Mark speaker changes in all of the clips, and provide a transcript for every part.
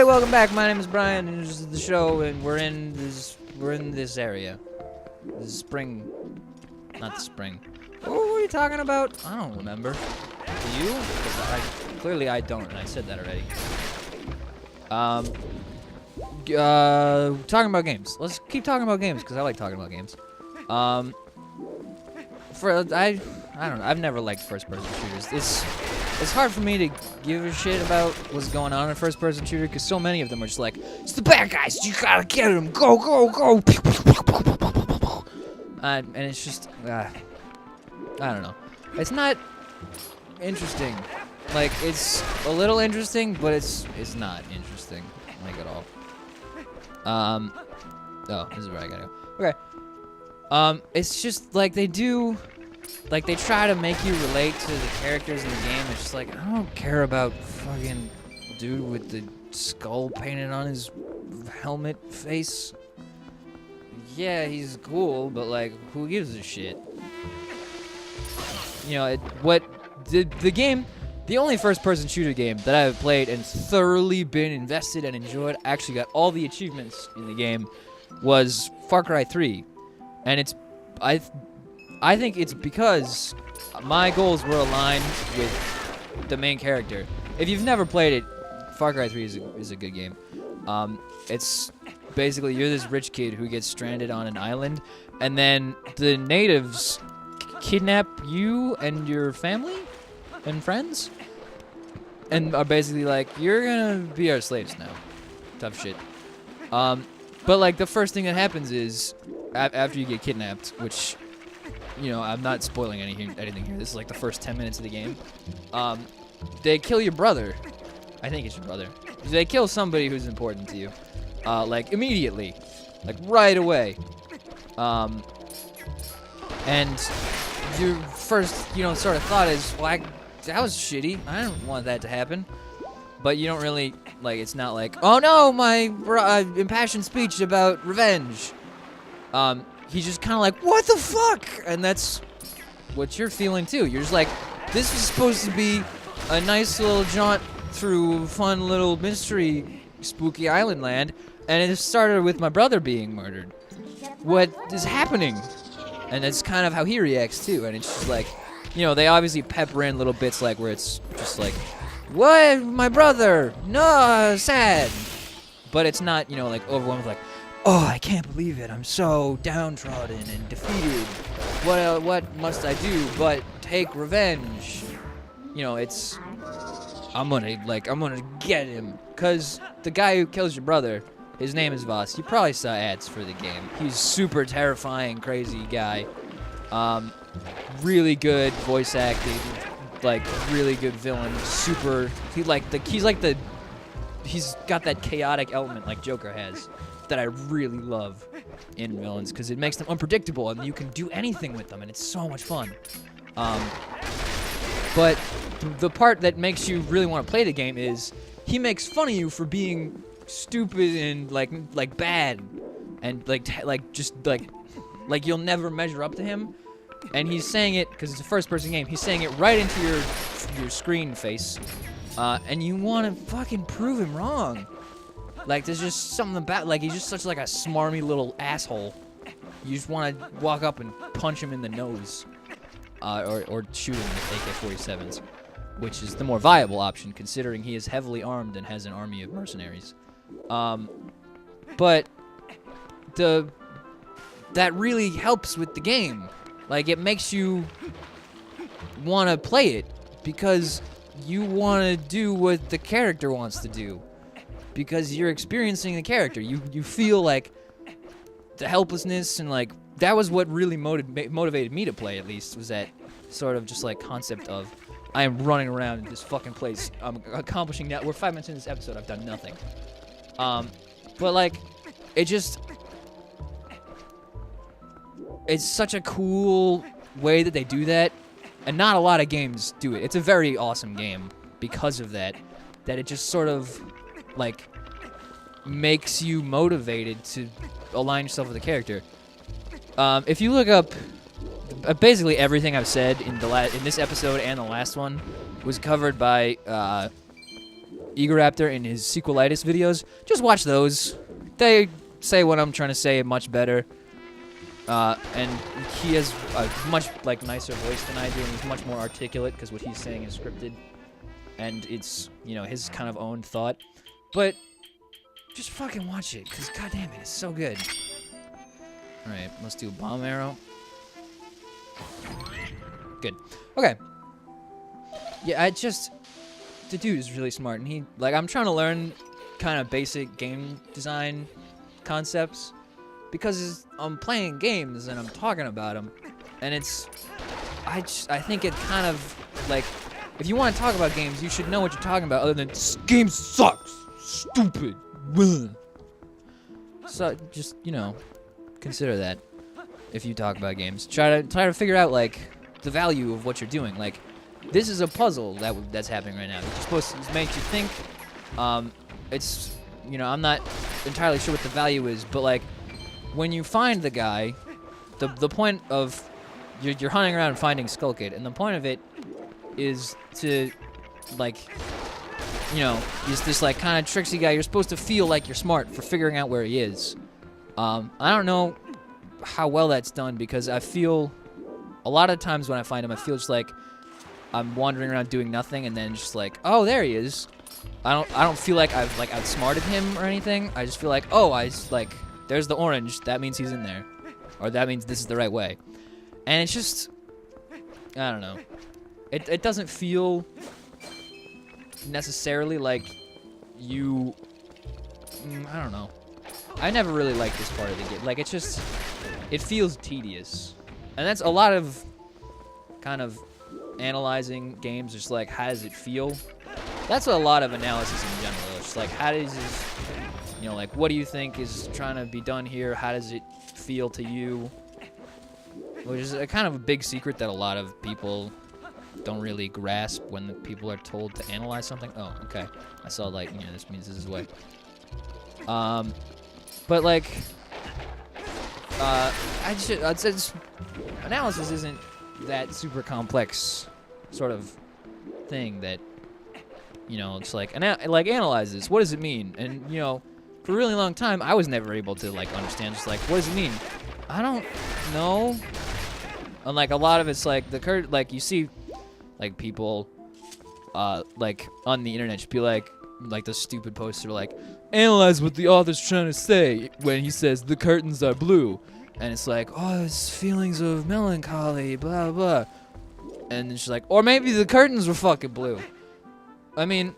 Speaker 1: everybody, welcome back. My name is Bryan, and this is the show, and we're in this area. This is spring, not the spring. What were you talking about? I don't remember. Do you? Clearly I don't, and I said that already. Talking about games. Let's keep talking about games because I like talking about games. I don't know. I've never liked first-person shooters. It's hard for me to give a shit about what's going on in a first-person shooter because so many of them are just like, it's the bad guys, you gotta get them, go, go, go. And it's just, I don't know. It's not interesting. Like, it's a little interesting, but it's not interesting, like, at all. Oh, this is where I gotta go. Okay. It's just, like, they try to make you relate to the characters in the game. It's just like, I don't care about fucking dude with the skull painted on his helmet face. Yeah, he's cool, but, like, who gives a shit? You know, the only first-person shooter game that I've played and thoroughly been invested and enjoyed, actually got all the achievements in the game, was Far Cry 3. And I think it's because my goals were aligned with the main character. If you've never played it, Far Cry 3 is a good game. It's basically you're this rich kid who gets stranded on an island, and then the natives kidnap you and your family and friends, and are basically like, you're gonna be our slaves now. Tough shit. But like the first thing that happens is after you get kidnapped, which, you know, I'm not spoiling anything here. This is like the first 10 minutes of the game. They kill your brother. I think it's your brother. They kill somebody who's important to you, like immediately, like right away. And your first, sort of thought is, well, that was shitty. I don't want that to happen. But you don't really, like, it's not like, oh no, my impassioned speech about revenge. He's just kind of like, what the fuck? And that's what you're feeling too. You're just like, this was supposed to be a nice little jaunt through fun little mystery spooky island land, and it started with my brother being murdered. What is happening? And that's kind of how he reacts too. And it's just like, they obviously pepper in little bits like where it's just like, what? My brother? No, sad. But it's not, like overwhelmed with like, oh, I can't believe it. I'm so downtrodden and defeated. What must I do but take revenge? It's, I'm gonna get him. Cause the guy who kills your brother, his name is Voss. You probably saw ads for the game. He's super terrifying, crazy guy. Really good voice acting, like really good villain. He's got that chaotic element like Joker has that I really love in villains because it makes them unpredictable and you can do anything with them and it's so much fun. But the part that makes you really want to play the game is he makes fun of you for being stupid and like bad and like you'll never measure up to him, and he's saying it because it's a first-person game. He's saying it right into your screen face, and you want to fucking prove him wrong. Like there's just something about he's just such like a smarmy little asshole. You just want to walk up and punch him in the nose, or shoot him with AK-47s, which is the more viable option considering he is heavily armed and has an army of mercenaries. But that really helps with the game. Like, it makes you want to play it because you want to do what the character wants to do. Because you're experiencing the character. You feel like the helplessness and like that was what really motivated me to play, at least, was that sort of just like concept of I am running around in this fucking place. I'm accomplishing that. We're 5 minutes in this episode. I've done nothing. But like, it's such a cool way that they do that, and not a lot of games do it. It's a very awesome game because of that it just sort of like makes you motivated to align yourself with the character. If you look up basically everything I've said in this episode and the last one was covered by Egoraptor in his sequelitis videos. Just watch those. They say what I'm trying to say much better. And he has a much like nicer voice than I do, and he's much more articulate because what he's saying is scripted, and it's his kind of own thought. But just fucking watch it, because goddamn it, it's so good. All right, let's do a bomb arrow. Good. Okay. Yeah, the dude is really smart, and I'm trying to learn kind of basic game design concepts. Because I'm playing games and I'm talking about them, and I think it kind of, like, if you want to talk about games, you should know what you're talking about other than, this game sucks, stupid, bleh. So, just, consider that if you talk about games. Try to figure out, like, the value of what you're doing. Like, this is a puzzle that's happening right now. It's supposed to make you think. It's, I'm not entirely sure what the value is, but, like, when you find the guy, the point of you're hunting around and finding Skull Kid, and the point of it is to, like, he's this like kind of tricksy guy. You're supposed to feel like you're smart for figuring out where he is. I don't know how well that's done, because I feel a lot of times when I find him, I feel just like I'm wandering around doing nothing, and then just like, oh, there he is. I don't feel like I've like outsmarted him or anything. I just feel like, oh, there's the orange. That means he's in there. Or that means this is the right way. And it's just, I don't know. It doesn't feel necessarily like you, I don't know. I never really liked this part of the game. Like, it feels tedious. And that's a lot of kind of analyzing games, just like, how does it feel? That's a lot of analysis in general. It's just like, how does this, like, what do you think is trying to be done here? How does it feel to you? Which is a kind of a big secret that a lot of people don't really grasp when the people are told to analyze something. Oh, okay. I saw, like, this means this is what. But, like, analysis isn't that super complex sort of thing that, it's like, analyze this. What does it mean? And, for a really long time, I was never able to, like, understand, just like, what does it mean? I don't know. And, like, a lot of it's, like, like, you see, like, people, like, on the internet just be like the stupid posts are like, analyze what the author's trying to say when he says the curtains are blue. And it's like, oh, it's feelings of melancholy, blah, blah. And it's like, or maybe the curtains were fucking blue. I mean,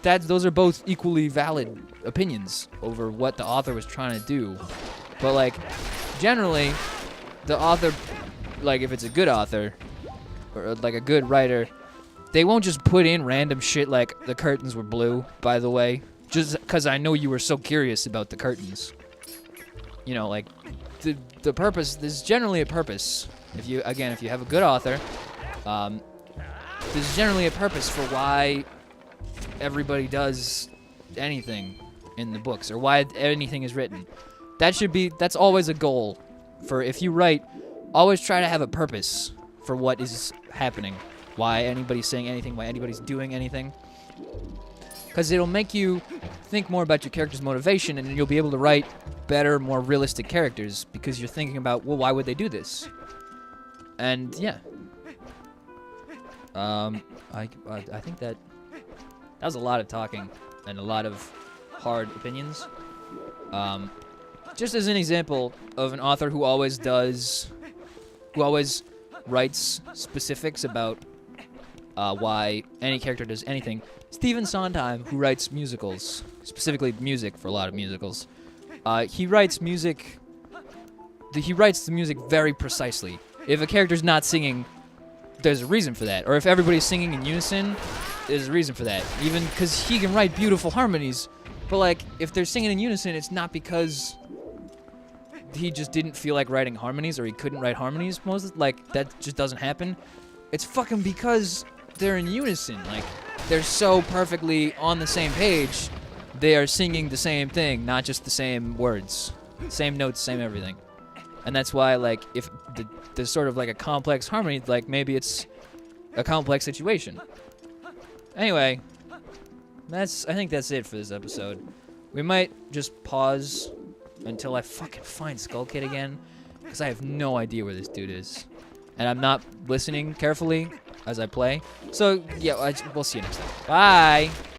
Speaker 1: those are both equally valid opinions over what the author was trying to do. But, like, generally, the author, like, if it's a good author, or, like, a good writer, they won't just put in random shit like, the curtains were blue, by the way, just because I know you were so curious about the curtains. Like, the purpose, there's generally a purpose. If you have a good author, there's generally a purpose for why everybody does anything in the books, or why anything is written. That's always a goal. For if you write, always try to have a purpose for what is happening, why anybody's saying anything, why anybody's doing anything. Because it'll make you think more about your character's motivation, and you'll be able to write better, more realistic characters, because you're thinking about, well, why would they do this? And yeah. I think that was a lot of talking and a lot of hard opinions. Just as an example of an author who always writes specifics about why any character does anything. Stephen Sondheim, who writes musicals, specifically music for a lot of musicals, he writes the music very precisely. If a character's not singing, there's a reason for that. Or if everybody's singing in unison, there's a reason for that. Even because he can write beautiful harmonies, but, like, if they're singing in unison, it's not because he just didn't feel like writing harmonies, or he couldn't write harmonies. That just doesn't happen. It's fucking because they're in unison. Like, they're so perfectly on the same page, they are singing the same thing, not just the same words. Same notes, same everything. And that's why, like, if there's sort of like a complex harmony, like, maybe it's a complex situation. Anyway, I think that's it for this episode. We might just pause until I fucking find Skull Kid again, because I have no idea where this dude is. And I'm not listening carefully as I play. So, yeah, we'll see you next time. Bye!